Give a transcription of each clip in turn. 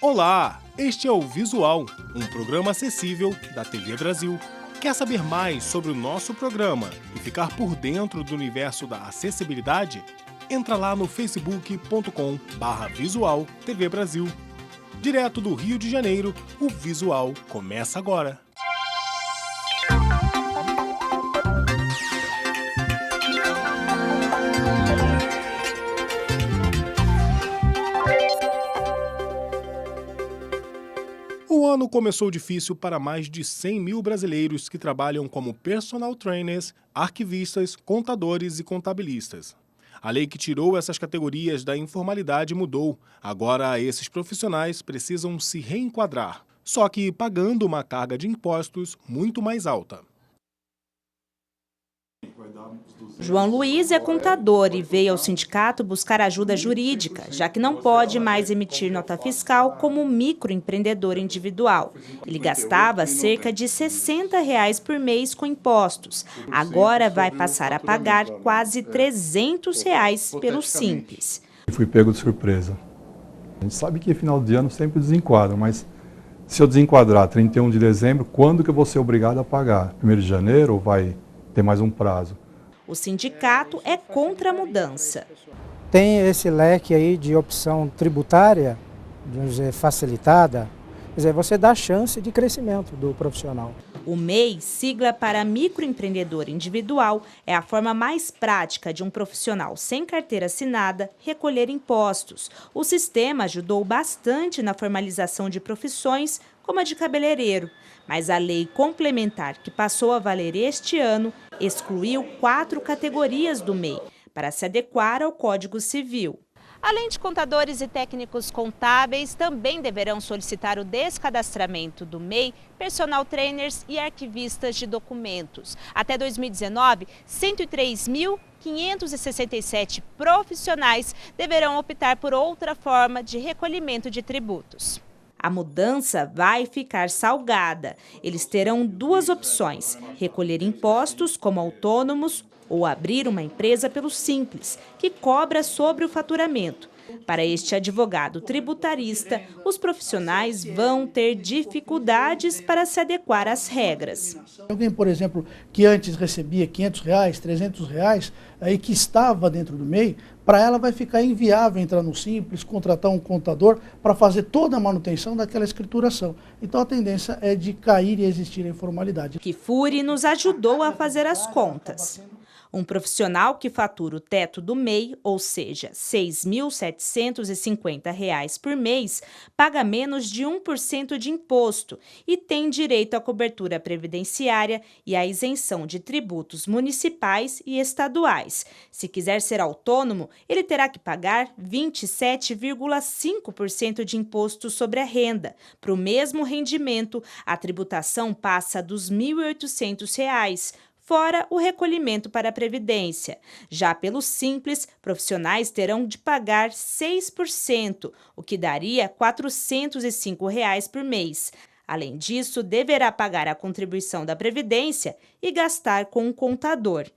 Olá, este é o Visual, um programa acessível da TV Brasil. Quer saber mais sobre o nosso programa e ficar por dentro do universo da acessibilidade? Entra lá no facebook.com/visual TV Brasil. Direto do Rio de Janeiro, o Visual começa agora. O ano começou difícil para mais de 100 mil brasileiros que trabalham como personal trainers, arquivistas, contadores e contabilistas. A lei que tirou essas categorias da informalidade mudou. Agora, esses profissionais precisam se reenquadrar, só que pagando uma carga de impostos muito mais alta. João Luiz é contador e veio ao sindicato buscar ajuda jurídica, já que não pode mais emitir nota fiscal como microempreendedor individual. Ele gastava cerca de R$ 60 por mês com impostos. Agora vai passar a pagar quase R$ 300 pelo Simples. Fui pego de surpresa. A gente sabe que final de ano sempre desenquadra, mas se eu desenquadrar 31 de dezembro, quando que eu vou ser obrigado a pagar? 1º de janeiro ou vai ter mais um prazo? O sindicato é contra a mudança. Tem esse leque aí de opção tributária, vamos dizer, facilitada, quer dizer, você dá chance de crescimento do profissional. O MEI, sigla para microempreendedor individual, é a forma mais prática de um profissional sem carteira assinada recolher impostos. O sistema ajudou bastante na formalização de profissões, como a de cabeleireiro. Mas a lei complementar que passou a valer este ano excluiu 4 categorias do MEI para se adequar ao Código Civil. Além de contadores e técnicos contábeis, também deverão solicitar o descadastramento do MEI, personal trainers e arquivistas de documentos. Até 2019, 103.567 profissionais deverão optar por outra forma de recolhimento de tributos. A mudança vai ficar salgada. Eles terão 2 opções: recolher impostos como autônomos ou abrir uma empresa pelo Simples, que cobra sobre o faturamento. Para este advogado tributarista, os profissionais vão ter dificuldades para se adequar às regras. Alguém, por exemplo, que antes recebia R$ 500, R$ 300, aí que estava dentro do MEI, para ela vai ficar inviável entrar no Simples, contratar um contador para fazer toda a manutenção daquela escrituração. Então a tendência é de cair e existir a informalidade. Kifuri nos ajudou a fazer as contas. Um profissional que fatura o teto do MEI, ou seja, R$ 6.750 por mês, paga menos de 1% de imposto e tem direito à cobertura previdenciária e à isenção de tributos municipais e estaduais. Se quiser ser autônomo, ele terá que pagar 27,5% de imposto sobre a renda. Para o mesmo rendimento, a tributação passa dos R$ 1.800, fora o recolhimento para a Previdência. Já pelo Simples, profissionais terão de pagar 6%, o que daria R$ 405 por mês. Além disso, deverá pagar a contribuição da Previdência e gastar com um contador.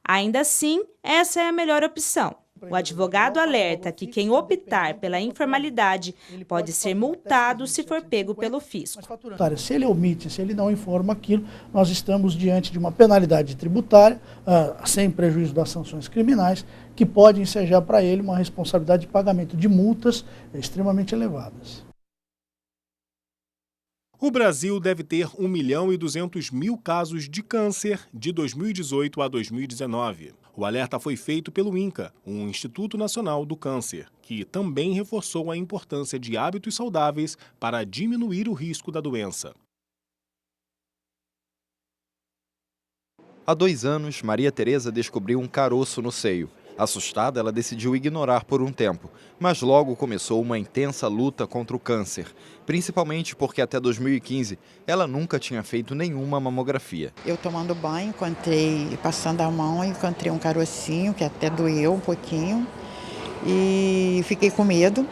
Ainda assim, essa é a melhor opção. O advogado alerta que quem optar pela informalidade pode ser multado se for pego pelo fisco. Se ele omite, se ele não informa aquilo, nós estamos diante de uma penalidade tributária, sem prejuízo das sanções criminais, que pode ensejar para ele uma responsabilidade de pagamento de multas extremamente elevadas. O Brasil deve ter 1.200.000 casos de câncer de 2018 a 2019. O alerta foi feito pelo INCA, um Instituto Nacional do Câncer, que também reforçou a importância de hábitos saudáveis para diminuir o risco da doença. Há 2 anos, Maria Tereza descobriu um caroço no seio. Assustada, ela decidiu ignorar por um tempo, mas logo começou uma intensa luta contra o câncer, principalmente porque até 2015 ela nunca tinha feito nenhuma mamografia. Eu tomando banho, passando a mão, encontrei um carocinho que até doeu um pouquinho e fiquei com medo,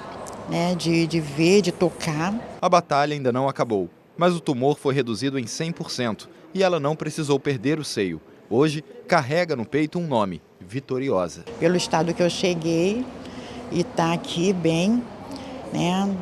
né, de ver, de tocar. A batalha ainda não acabou, mas o tumor foi reduzido em 100% e ela não precisou perder o seio. Hoje, carrega no peito um nome: Vitoriosa. Pelo estado que eu cheguei e tá aqui bem, né?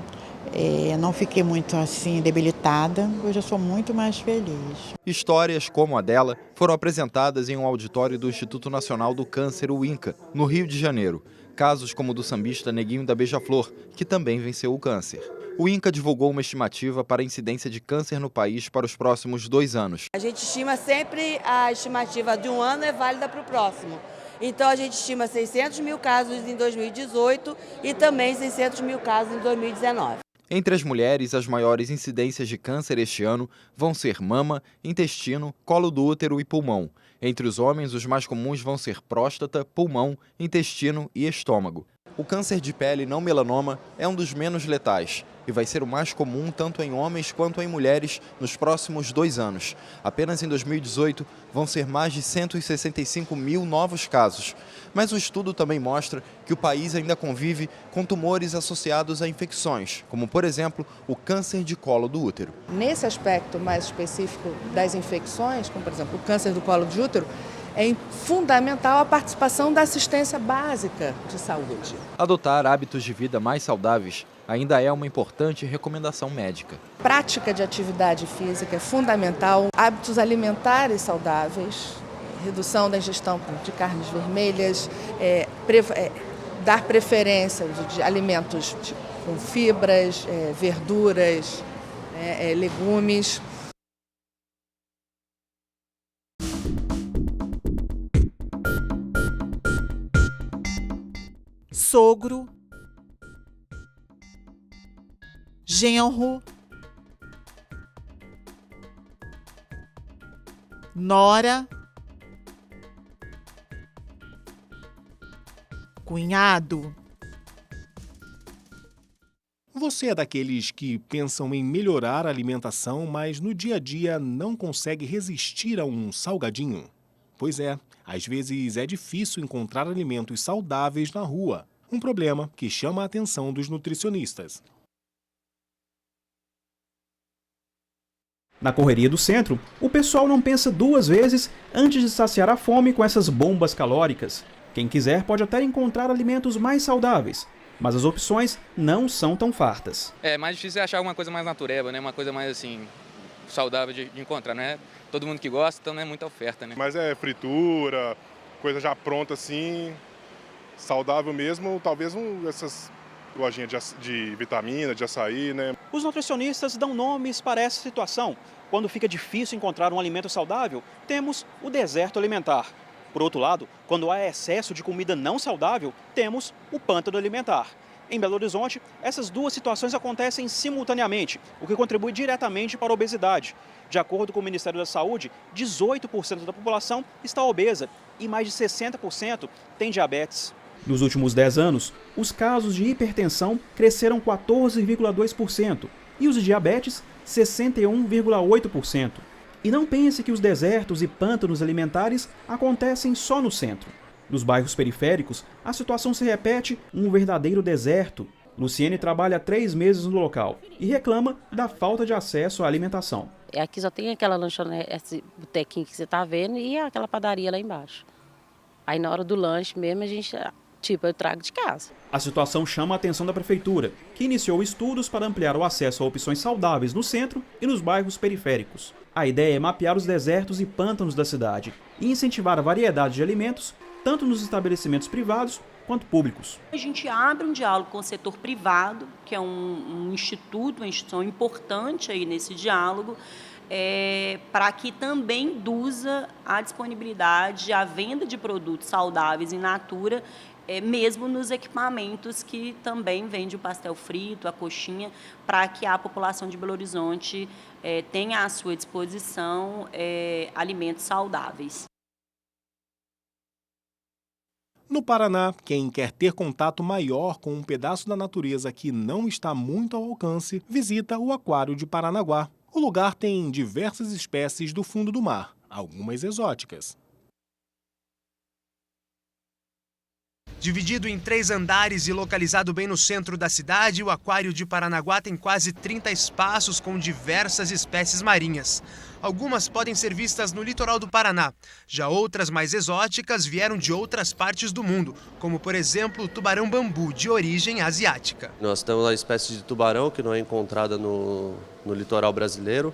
Não fiquei muito assim debilitada, hoje eu sou muito mais feliz. Histórias como a dela foram apresentadas em um auditório do Instituto Nacional do Câncer, o INCA, no Rio de Janeiro. Casos como o do sambista Neguinho da Beija-Flor, que também venceu o câncer. O INCA divulgou uma estimativa para a incidência de câncer no país para os próximos 2 anos. A gente estima sempre a estimativa de um ano é válida para o próximo. Então a gente estima 600 mil casos em 2018 e também 600 mil casos em 2019. Entre as mulheres, as maiores incidências de câncer este ano vão ser mama, intestino, colo do útero e pulmão. Entre os homens, os mais comuns vão ser próstata, pulmão, intestino e estômago. O câncer de pele não melanoma é um dos menos letais e vai ser o mais comum tanto em homens quanto em mulheres nos próximos 2 anos. Apenas em 2018 vão ser mais de 165 mil novos casos. Mas o estudo também mostra que o país ainda convive com tumores associados a infecções, como, por exemplo, o câncer de colo do útero. Nesse aspecto mais específico das infecções, como, por exemplo, o câncer do colo de útero, é fundamental a participação da assistência básica de saúde. Adotar hábitos de vida mais saudáveis ainda é uma importante recomendação médica. Prática de atividade física é fundamental, hábitos alimentares saudáveis, redução da ingestão de carnes vermelhas, dar preferência de alimentos com fibras, verduras, legumes. Sogro, genro, nora, cunhado. Você é daqueles que pensam em melhorar a alimentação, mas no dia a dia não consegue resistir a um salgadinho? Pois é, às vezes é difícil encontrar alimentos saudáveis na rua. Um problema que chama a atenção dos nutricionistas. Na correria do centro, o pessoal não pensa 2 vezes antes de saciar a fome com essas bombas calóricas. Quem quiser pode até encontrar alimentos mais saudáveis, mas as opções não são tão fartas. É mais difícil achar alguma coisa mais natureba, né? Uma coisa mais assim, saudável de encontrar, né? Todo mundo que gosta, então não é muita oferta, né? Mas é fritura, coisa já pronta assim, saudável mesmo, talvez essas lojinhas de vitamina, de açaí, né? Os nutricionistas dão nomes para essa situação. Quando fica difícil encontrar um alimento saudável, temos o deserto alimentar. Por outro lado, quando há excesso de comida não saudável, temos o pântano alimentar. Em Belo Horizonte, essas 2 situações acontecem simultaneamente, o que contribui diretamente para a obesidade. De acordo com o Ministério da Saúde, 18% da população está obesa e mais de 60% tem diabetes. Nos últimos 10 anos, os casos de hipertensão cresceram 14,2% e os de diabetes, 61,8%. E não pense que os desertos e pântanos alimentares acontecem só no centro. Nos bairros periféricos, a situação se repete um verdadeiro deserto. Luciene trabalha há 3 meses no local e reclama da falta de acesso à alimentação. Aqui só tem aquela lanchonete, esse botequinho que você está vendo e aquela padaria lá embaixo. Aí na hora do lanche mesmo a gente, eu trago de casa. A situação chama a atenção da prefeitura, que iniciou estudos para ampliar o acesso a opções saudáveis no centro e nos bairros periféricos. A ideia é mapear os desertos e pântanos da cidade e incentivar a variedade de alimentos, tanto nos estabelecimentos privados quanto públicos. A gente abre um diálogo com o setor privado, que é uma instituição importante aí nesse diálogo, para que também induza a disponibilidade, a venda de produtos saudáveis in natura, mesmo nos equipamentos que também vende o pastel frito, a coxinha, para que a população de Belo Horizonte tenha à sua disposição alimentos saudáveis. No Paraná, quem quer ter contato maior com um pedaço da natureza que não está muito ao alcance, visita o Aquário de Paranaguá. O lugar tem diversas espécies do fundo do mar, algumas exóticas. Dividido em 3 andares e localizado bem no centro da cidade, o Aquário de Paranaguá tem quase 30 espaços com diversas espécies marinhas. Algumas podem ser vistas no litoral do Paraná. Já outras mais exóticas vieram de outras partes do mundo, como por exemplo o tubarão-bambu, de origem asiática. Nós temos a espécie de tubarão que não é encontrada no litoral brasileiro,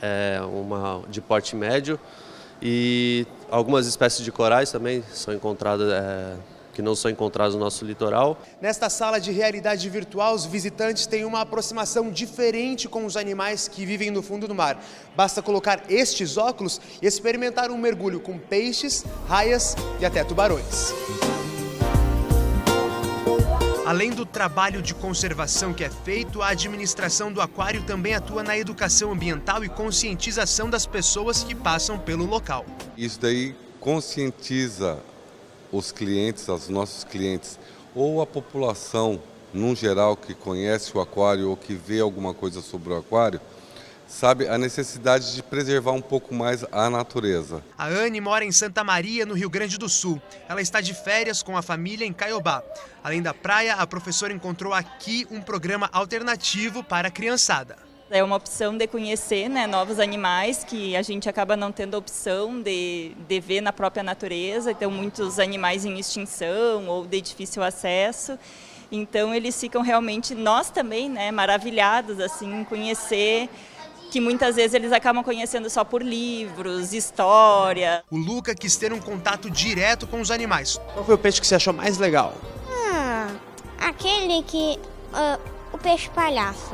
é uma de porte médio, e algumas espécies de corais também são encontradas, que não são encontrados no nosso litoral. Nesta sala de realidade virtual, os visitantes têm uma aproximação diferente com os animais que vivem no fundo do mar. Basta colocar estes óculos e experimentar um mergulho com peixes, raias e até tubarões. Além do trabalho de conservação que é feito, a administração do aquário também atua na educação ambiental e conscientização das pessoas que passam pelo local. Isso daí conscientiza os clientes, os nossos clientes, ou a população, num geral, que conhece o aquário ou que vê alguma coisa sobre o aquário, sabe a necessidade de preservar um pouco mais a natureza. A Anne mora em Santa Maria, no Rio Grande do Sul. Ela está de férias com a família em Caiobá. Além da praia, a professora encontrou aqui um programa alternativo para a criançada. É uma opção de conhecer, né, novos animais que a gente acaba não tendo a opção de ver na própria natureza. Então, muitos animais em extinção ou de difícil acesso. Então, eles ficam realmente, nós também, né, maravilhados assim, em conhecer, que muitas vezes eles acabam conhecendo só por livros, história. O Luca quis ter um contato direto com os animais. Qual foi o peixe que você achou mais legal? Aquele que... o peixe palhaço.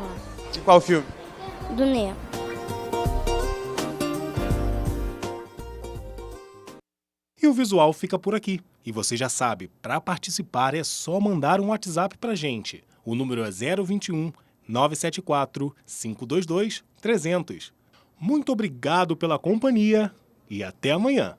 De qual filme? Do Nemo. E o visual fica por aqui. E você já sabe, para participar é só mandar um WhatsApp pra gente. O número é 021 974 522 300. Muito obrigado pela companhia e até amanhã.